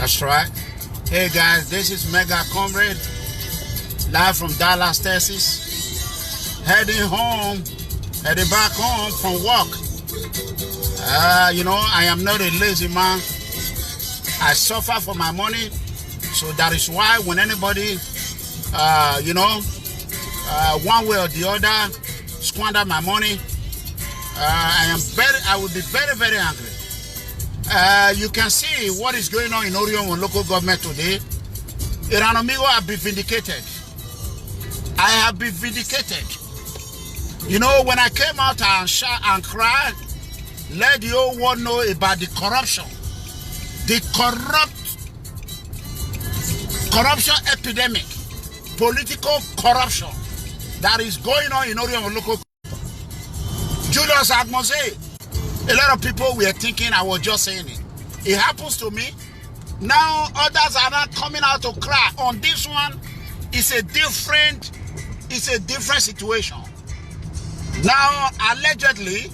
That's right. Hey guys, this is Mega Comrade, live from Dallas, Texas. Heading back home from work. I am not a lazy man. I suffer for my money. So that is why when anybody, one way or the other, squander my money, I will be very, very angry. You can see what is going on in Orhionmwon local government today. Eranomigho have been vindicated. I have been vindicated. You know, when I came out and shout and cry, let the whole world know about the corruption. The corruption epidemic, political corruption that is going on in Orhionmwon local government. Julius Agmose. A lot of people were thinking I was just saying it. It happens to me. Now others are not coming out to cry. On this one, it's a different situation. Now, allegedly,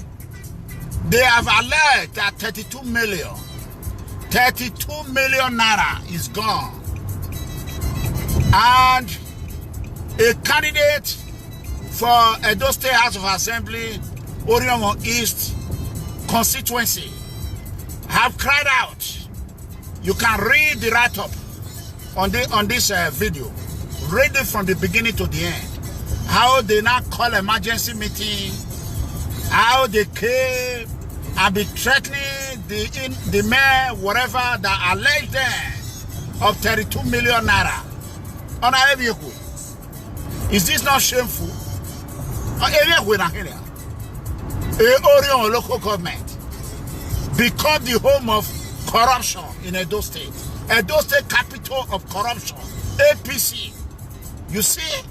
they have alleged that 32 million Naira is gone. And a candidate for Edo State House of Assembly, Orhionmwon East constituency, have cried out. You can read the write-up on this video. Read it from the beginning to the end. How they now call emergency meeting. How they came and be threatening the mayor, whatever, that alleged them of 32 million Naira on a vehicle. Is this not shameful? Orhionmwon local government become the home of corruption in Edo State. Edo State capital of corruption. APC. You see,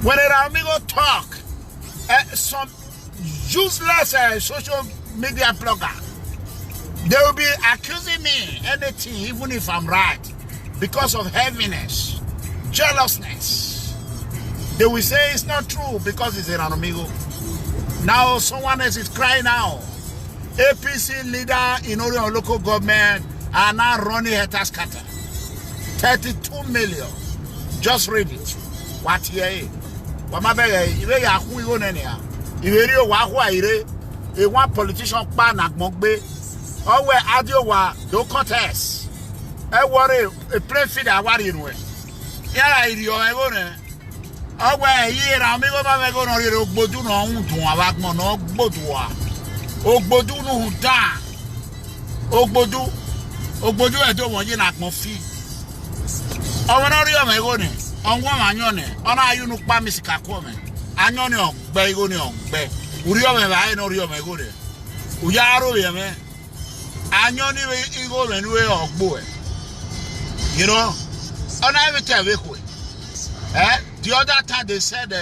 when Eranomigho talk, some useless social media blogger, they will be accusing me anything, even if I'm right, because of heaviness, jealousness. They will say it's not true because it's Eranomigho. Now someone else is crying out. APC leader in Orhionmwon local government are now running Hetascata. 32 million. Just read it. What here? One politician ban Agmogbe. Or where Adiowa do contest. I worry a play feed a worry. Yeah, idiot. Ọgbà ẹ̀yí Eranomigho bá fẹ́ kó nọ rírẹ̀ ògbódú náà ń dùn àwọn agbọ̀n náà gbòdù wá. Ògbódú nù ń dà. Ògbódú ẹ̀ tó wọ̀nyí nà pọ̀ fi. Ọmọ náà rí ọmọ ẹ̀gọ́ ni. Ọ̀ngwọ́n àyàn ni. Ọ̀nà ayúnú pa mi sì kàkọ́ mi. Àyàn ni ọ̀gbẹ́ ẹ̀gọ́ ni ọ̀gbẹ́. Orí ọmọ ẹ̀bà ayé náà rí ọmọ ẹ̀gọ́ rẹ̀. Òyà aró yẹ mẹ́. Àyàn ni ẹ̀gọ́ rẹ̀ ní ọ̀gbọ́ ẹ̀. You know? Ọ̀nà ẹ̀bí tẹ̀ ẹ̀wé kò the other time they said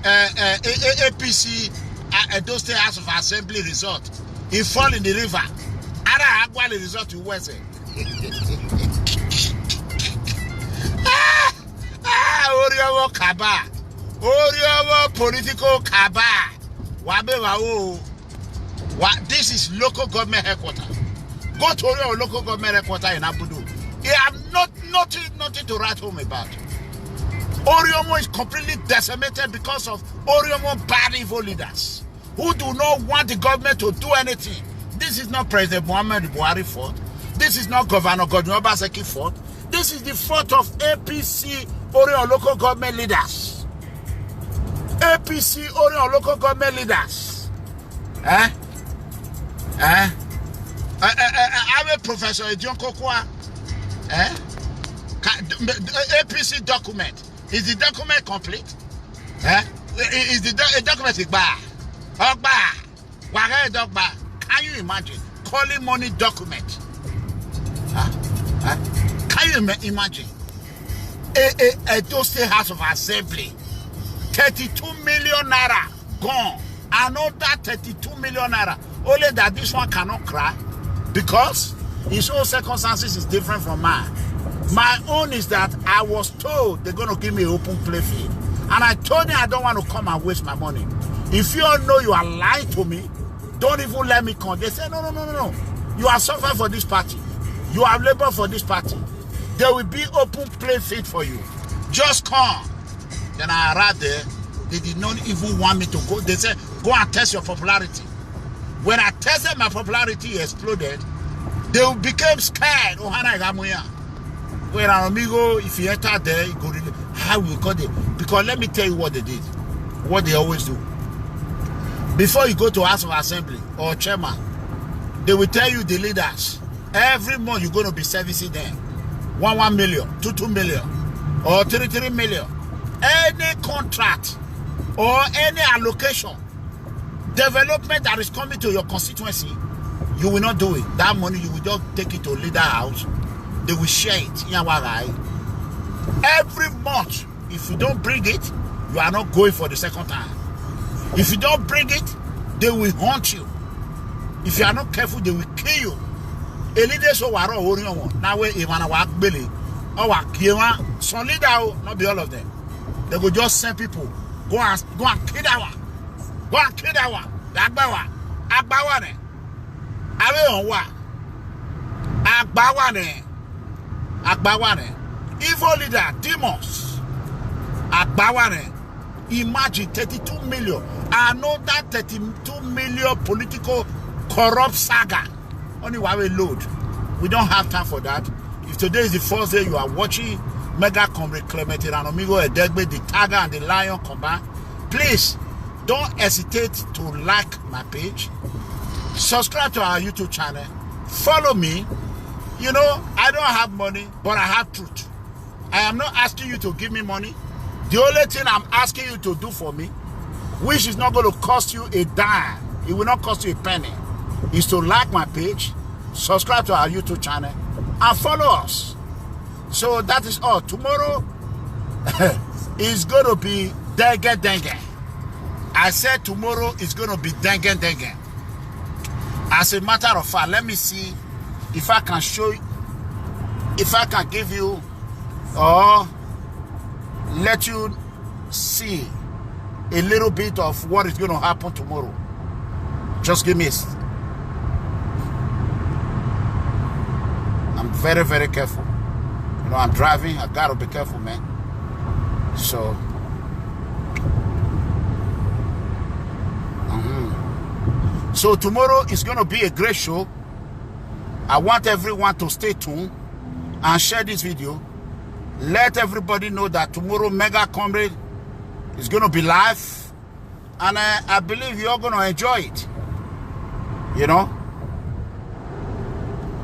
APC Edo State House of Assembly resort, he fall in the river. Ara Agwali resort to West. Orhionmwon Kaba. Orhionmwon political Kaba. This is local government headquarters. Go to your local government headquarters in Abudu. You have nothing to write home about. Orhionmwon is completely decimated because of Orhionmwon bad evil leaders who do not want the government to do anything. This is not President Muhammad Buhari's fault. This is not Governor Godwin Obaseki's fault. This is the fault of APC Orhionmwon local government leaders. APC Orhionmwon local government leaders. I'm a Professor John Kokwa. APC document. Is the document complete? Is the document Can you imagine? Calling money document. Can you imagine? Edo State House of Assembly. 32 million Naira gone. Another 32 million Naira. Only that this one cannot cry because his own circumstances is different from mine. My own is that I was told they're going to give me an open play field. And I told them I don't want to come and waste my money. If you all know you are lying to me, don't even let me come. They say, no. You are suffering for this party. You have labored for this party. There will be open play field for you. Just come. Then I arrived there. They did not even want me to go. They said, go and test your popularity. When I tested my popularity, exploded. They became scared. Oh, Hana Gamuya. When Eranomigho, if you enter there, you go really, how will you call it? Because let me tell you what they did. What they always do. Before you go to House of Assembly or chairman, they will tell you the leaders. Every month you're going to be servicing them. 1 million, 2 million, or 3 million. Any contract or any allocation, development that is coming to your constituency, you will not do it. That money, you will just take it to leader house. They will share it. Every month, if you don't bring it, you are not going for the second time. If you don't bring it, they will haunt you. If you are not careful, they will kill you. A leader so waro Orhionmwon. Now we Ivana wa Bele. Or Kiwa. Some leader, not be all of them. They will just send people. Go and kill that one. Go and kill that one. Agbawane. Agbawane. Evil leader, demons. Agbawane. Imagine 32 million. I know that 32 million political corrupt saga. Only one way load. We don't have time for that. If today is the first day you are watching Mega Comrade Clement Eranomigho, Edegbe, the Tiger and the Lion combine, please don't hesitate to like my page, subscribe to our YouTube channel, follow me. You know, I don't have money, but I have truth. I am not asking you to give me money. The only thing I'm asking you to do for me, which is not going to cost you a dime, it will not cost you a penny, is to like my page, subscribe to our YouTube channel, and follow us. So that is all. Tomorrow is going to be dengue. I said tomorrow is going to be dengue. As a matter of fact, let me see if I can show you, if I can give you or let you see a little bit of what is going to happen tomorrow. Just give me a... I'm very, very careful. You know, I'm driving. I gotta be careful, man. So, so tomorrow is gonna be a great show. I want everyone to stay tuned and share this video. Let everybody know that tomorrow Mega Comrade is gonna be live, and I believe you're gonna enjoy it. You know,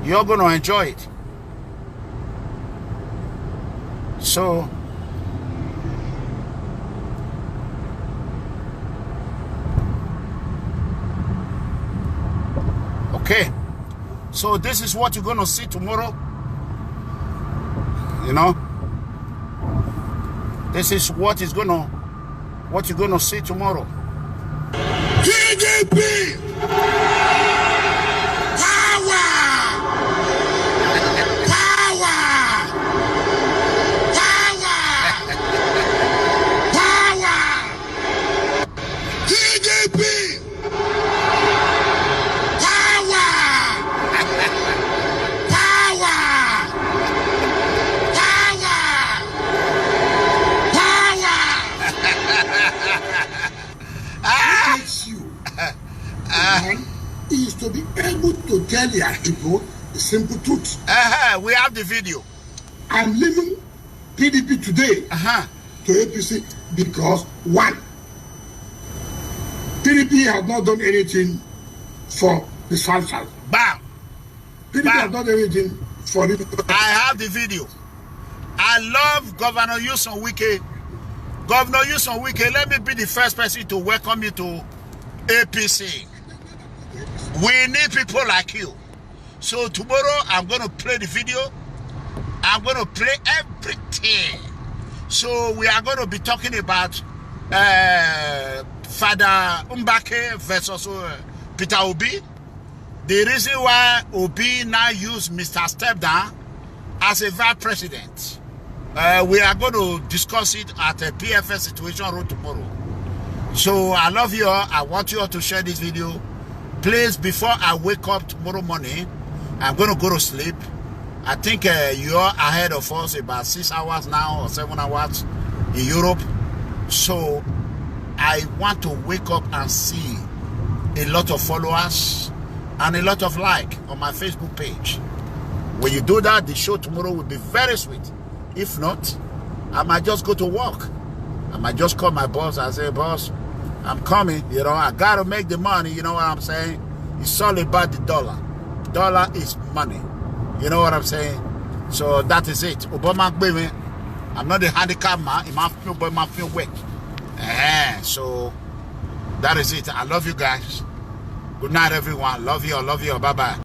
you're gonna enjoy it. So, okay. So this is what you're gonna see tomorrow. You know, this is what you're gonna see tomorrow. PDP! Is to be able to tell their people the simple truth. We have the video. I'm leaving PDP today to APC because one, PDP has not done anything for the South. Bam. PDP has not done anything for the... I have the video. I love Governor Nyesom Wike. Governor Nyesom Wike, let me be the first person to welcome you to APC. We need people like you. So tomorrow I'm going to play the video. I'm going to play everything. So we are going to be talking about Father Mbake versus Peter Obi. The reason why Obi now used Mr. Step Down as a vice president. We are going to discuss it at a PFS Situation Road tomorrow. So I love you all. I want you all to share this video. Please, before I wake up tomorrow morning, I'm going to go to sleep. I think you're ahead of us about 6 hours now or 7 hours in Europe. So I want to wake up and see a lot of followers and a lot of like on my Facebook page. When you do that, the show tomorrow will be very sweet. If not, I might just go to work. I might just call my boss and say, boss, I'm coming. You know, I got to make the money. You know what I'm saying? It's all about the dollar. Dollar is money. You know what I'm saying? So that is it. Obama, baby, I'm not a handicapped man. My feel work. So that is it. I love you guys. Good night, everyone. Love you. Bye-bye.